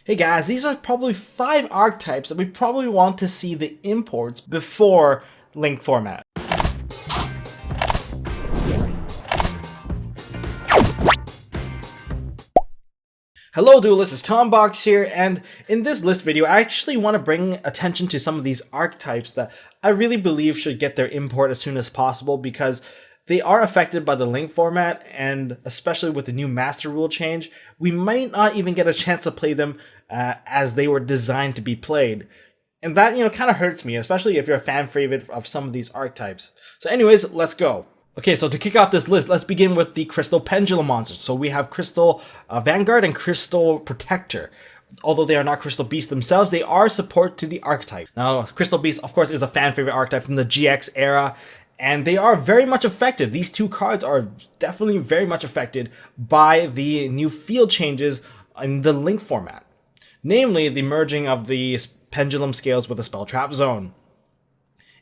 Hey guys, these are probably 5 archetypes that we probably want to see the imports before link format. Hello Duelist, it's Tombox here, and in this list video I actually want to bring attention to some of these archetypes that I really believe should get their import as soon as possible because they are affected by the link format, and especially with the new master rule change, we might not even get a chance to play them as they were designed to be played. And that, kind of hurts me, especially if you're a fan favorite of some of these archetypes. So anyways, let's go. Okay, so to kick off this list, let's begin with the Crystal Pendulum Monsters. So we have Crystal Vanguard and Crystal Protector. Although they are not Crystal Beasts themselves, they are support to the archetype. Now, Crystal Beast, of course, is a fan favorite archetype from the GX era, and they are very much affected. These two cards are definitely very much affected by the new field changes in the link format. Namely, the merging of the pendulum scales with the spell trap zone.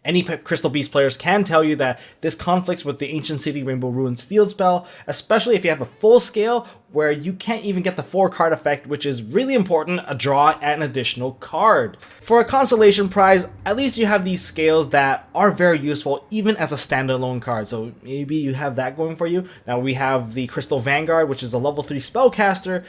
Any Crystal Beast players can tell you that this conflicts with the Ancient City Rainbow Ruins field spell, especially if you have a full scale where you can't even get the 4-card effect, which is really important, a draw and an additional card. For a consolation prize, at least you have these scales that are very useful even as a standalone card, so maybe you have that going for you. Now we have the Crystal Vanguard, which is a level 3 spellcaster.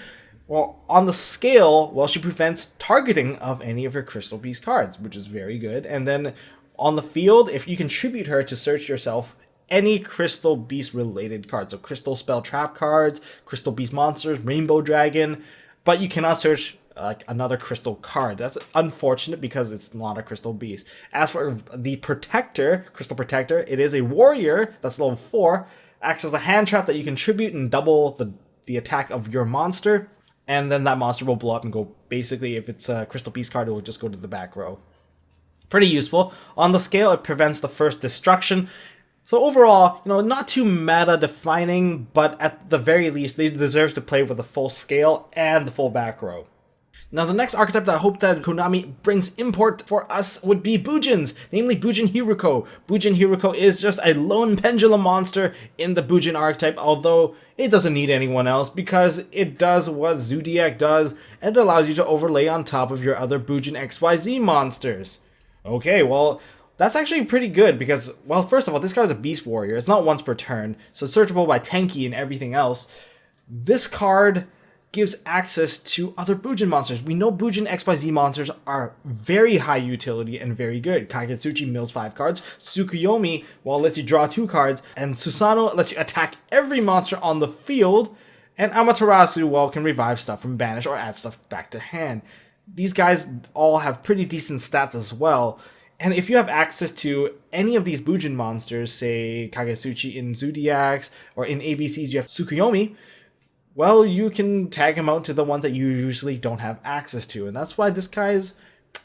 Well, on the scale, well, she prevents targeting of any of your Crystal Beast cards, which is very good. And then on the field, if you can tribute her to search yourself any Crystal Beast related cards, so Crystal Spell Trap cards, Crystal Beast Monsters, Rainbow Dragon, but you cannot search another Crystal card. That's unfortunate because it's not a Crystal Beast. As for the Protector, Crystal Protector, it is a warrior that's level 4, acts as a hand trap that you can tribute and double the attack of your monster, and then that monster will blow up and go, basically, if it's a Crystal Beast card, it will just go to the back row. Pretty useful. On the scale, it prevents the first destruction. So overall, not too meta defining, but at the very least, they deserve to play with the full scale and the full back row. Now, the next archetype that I hope that Konami brings import for us would be Bujins, namely Bujin Hiruko. Bujin Hiruko is just a lone pendulum monster in the Bujin archetype, although it doesn't need anyone else because it does what Zodiac does, and it allows you to overlay on top of your other Bujin XYZ monsters. Okay, well, that's actually pretty good because, well, first of all, this card is a Beast Warrior. It's not once per turn, so it's searchable by Tenki and everything else. This card gives access to other Bujin monsters. We know Bujin XYZ monsters are very high utility and very good. Kagetsuchi mills 5 cards, Tsukuyomi, well, lets you draw 2 cards, and Susanoo lets you attack every monster on the field, and Amaterasu, well, can revive stuff from banish or add stuff back to hand. These guys all have pretty decent stats as well, and if you have access to any of these Bujin monsters, say Kagetsuchi in Zodiacs, or in ABCs you have Tsukuyomi, well, you can tag him out to the ones that you usually don't have access to, and that's why this guy is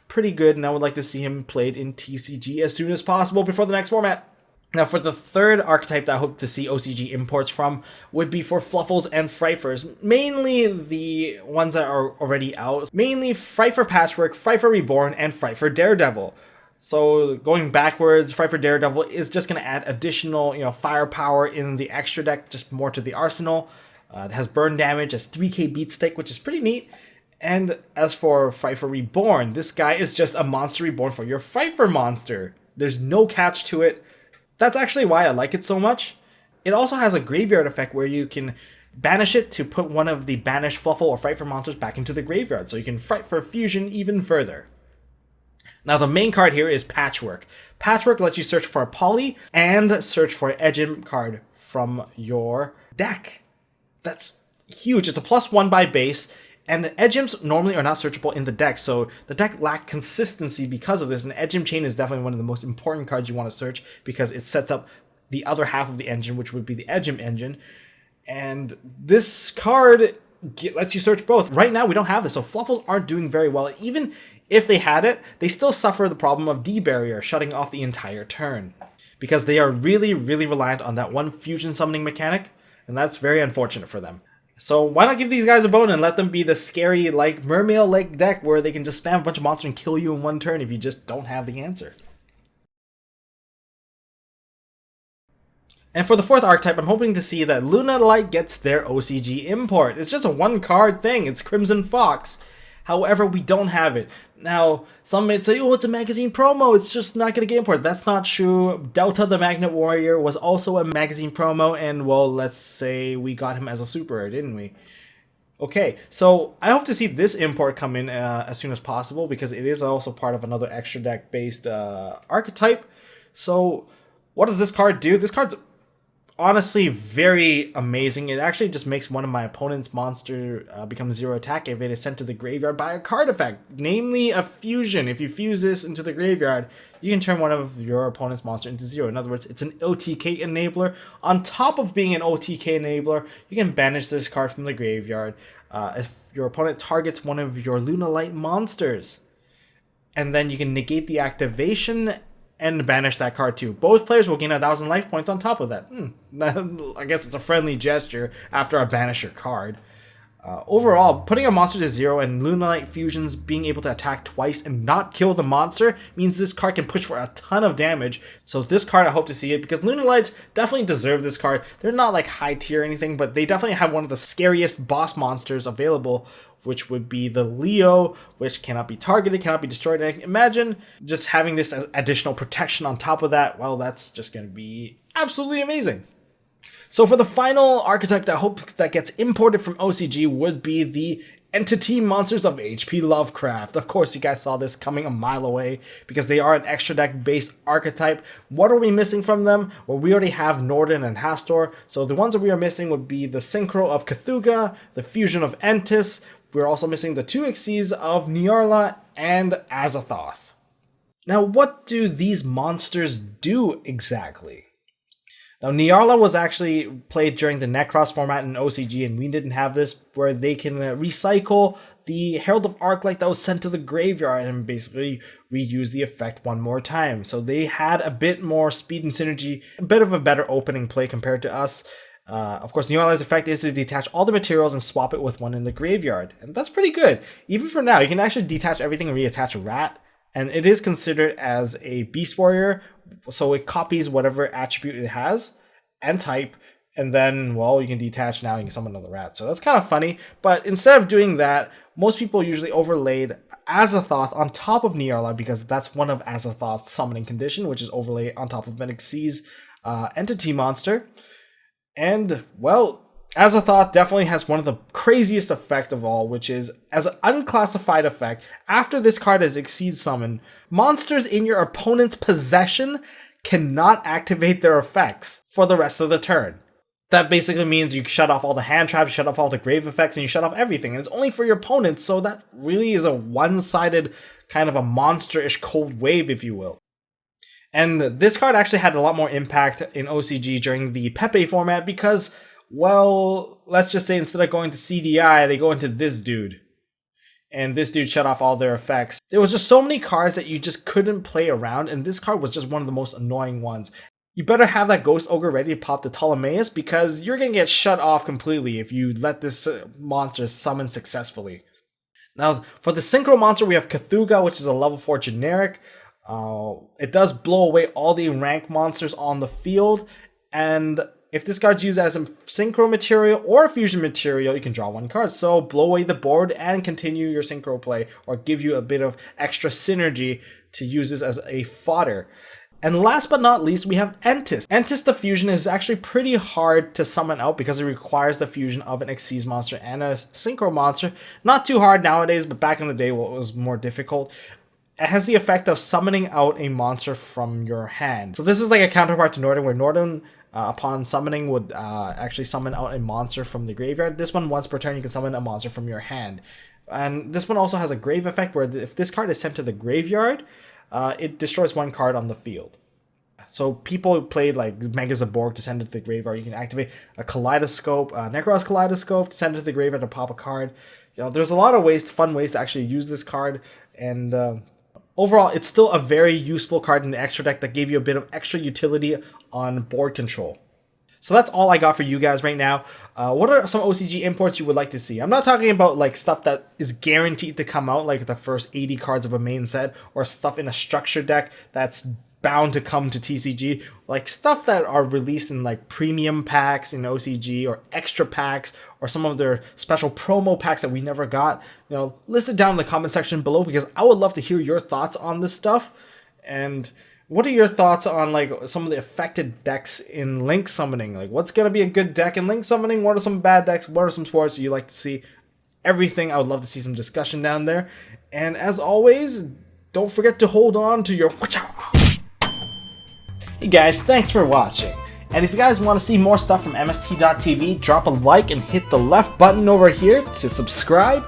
pretty good, and I would like to see him played in TCG as soon as possible before the next format. Now, for the third archetype that I hope to see OCG imports from would be for Fluffles and Frifers, mainly the ones that are already out, mainly Frifer Patchwork, Frifer Reborn, and Frifer Daredevil. So going backwards, Frifer Daredevil is just going to add additional, firepower in the extra deck, just more to the arsenal. It has burn damage, has 3k beat stick, which is pretty neat. And as for Frifer Reborn, this guy is just a monster reborn for your Frifer monster. There's no catch to it. That's actually why I like it so much. It also has a graveyard effect where you can banish it to put one of the banished Fluffle or Frifer monsters back into the graveyard, so you can fight for fusion even further. Now, the main card here is Patchwork. Patchwork lets you search for a poly and search for an Edgem card from your deck. That's huge. It's a +1 by base, and Edgems normally are not searchable in the deck, so the deck lacked consistency because of this, and Edgem Chain is definitely one of the most important cards you want to search because it sets up the other half of the engine, which would be the Edgem engine, and this card lets you search both. Right now, we don't have this, so Fluffles aren't doing very well. Even if they had it, they still suffer the problem of D-Barrier, shutting off the entire turn, because they are really, really reliant on that one fusion summoning mechanic, and that's very unfortunate for them. So why not give these guys a bone and let them be the scary, Mermail-like deck where they can just spam a bunch of monsters and kill you in one turn if you just don't have the answer. And for the fourth archetype, I'm hoping to see that Lunalight gets their OCG import. It's just a 1-card thing. It's Crimson Fox. However, we don't have it. Now, some may say, oh, it's a magazine promo, it's just not going to get imported. That's not true. Delta the Magnet Warrior was also a magazine promo, and well, let's say we got him as a super rare, didn't we? Okay, so I hope to see this import come in as soon as possible, because it is also part of another extra deck based archetype. So what does this card do? This card's honestly very amazing. It actually just makes one of my opponent's monster become 0 attack if it is sent to the graveyard by a card effect, namely a fusion. If you fuse this into the graveyard, you can turn one of your opponent's monster into 0. In other words, it's an OTK enabler. On top of being an OTK enabler, you can banish this card from the graveyard if your opponent targets one of your Lunalight monsters. And then you can negate the activation and banish that card too. Both players will gain 1,000 life points on top of that. I guess it's a friendly gesture after I banish your card. Overall, putting a monster to 0 and Lunalight fusions being able to attack twice and not kill the monster means this card can push for a ton of damage. So this card, I hope to see it, because Lunalights definitely deserve this card. They're not like high tier or anything, but they definitely have one of the scariest boss monsters available, which would be the Leo, which cannot be targeted, cannot be destroyed. And imagine just having this as additional protection on top of that. Well, that's just going to be absolutely amazing. So for the final archetype that I hope that gets imported from OCG would be the Entity Monsters of H.P. Lovecraft. Of course, you guys saw this coming a mile away because they are an extra deck based archetype. What are we missing from them? Well, we already have Norden and Hastor. So the ones that we are missing would be the Synchro of Cthulhu, the Fusion of Entis. We're also missing the 2 Xyz of Nyarla and Azathoth. Now, what do these monsters do exactly? Now, Nyarla was actually played during the Necros format in OCG, and we didn't have this, where they can recycle the Herald of Arclight that was sent to the graveyard and basically reuse the effect one more time. So they had a bit more speed and synergy, a bit of a better opening play compared to us. Of course, Nyarla's effect is to detach all the materials and swap it with one in the graveyard, and that's pretty good. Even for now, you can actually detach everything and reattach a rat, and it is considered as a Beast Warrior, so it copies whatever attribute it has and type, and then, well, you can detach now, you can summon another rat. So that's kind of funny, but instead of doing that, most people usually overlaid Azathoth on top of Nyarla, because that's one of Azathoth's summoning condition, which is overlaid on top of an Xyz entity monster. And, well, Azathoth definitely has one of the craziest effect of all, which is, as an unclassified effect, after this card is Xyz summoned, monsters in your opponent's possession cannot activate their effects for the rest of the turn. That basically means you shut off all the hand traps, you shut off all the grave effects, and you shut off everything. And it's only for your opponent, so that really is a one-sided kind of a monster-ish cold wave, if you will. And this card actually had a lot more impact in OCG during the Pepe format because, well, let's just say instead of going to CDI, they go into this dude. And this dude shut off all their effects. There was just so many cards that you just couldn't play around, and this card was just one of the most annoying ones. You better have that Ghost Ogre ready to pop the Ptolemaeus, because you're going to get shut off completely if you let this monster summon successfully. Now, for the Synchro monster, we have Cthulhu, which is a level 4 generic. It does blow away all the rank monsters on the field, and if this card's used as a Synchro material or a Fusion material, you can draw 1 card. So blow away the board and continue your Synchro play, or give you a bit of extra synergy to use this as a fodder. And last but not least, we have Entis. Entis the Fusion is actually pretty hard to summon out because it requires the fusion of an Xyz monster and a Synchro monster. Not too hard nowadays, but back in the day it was more difficult. It has the effect of summoning out a monster from your hand. So this is like a counterpart to Norden, where Norden, upon summoning, would actually summon out a monster from the graveyard. This one, once per turn, you can summon a monster from your hand. And this one also has a grave effect, where if this card is sent to the graveyard, it destroys 1 card on the field. So people played like Megazaborg to send it to the graveyard. You can activate a Kaleidoscope, Necros Kaleidoscope to send it to the graveyard to pop a card. You know, there's a lot of ways, fun ways to actually use this card, and overall, it's still a very useful card in the extra deck that gave you a bit of extra utility on board control. So that's all I got for you guys right now. What are some OCG imports you would like to see? I'm not talking about like stuff that is guaranteed to come out, like the first 80 cards of a main set, or stuff in a structure deck that's bound to come to TCG, like stuff that are released in like premium packs in OCG or extra packs or some of their special promo packs that we never got. You know, list it down in the comment section below because I would love to hear your thoughts on this stuff. And what are your thoughts on like some of the affected decks in Link Summoning? Like what's gonna be a good deck in Link Summoning? What are some bad decks? What are some sports you like to see? Everything. I would love to see some discussion down there. And as always, don't forget to hold on to your... Hey guys, thanks for watching. And if you guys want to see more stuff from MST.TV, drop a like and hit the left button over here to subscribe.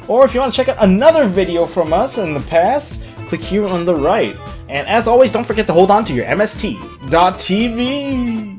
Or if you want to check out another video from us in the past, click here on the right. And as always, don't forget to hold on to your MST.TV.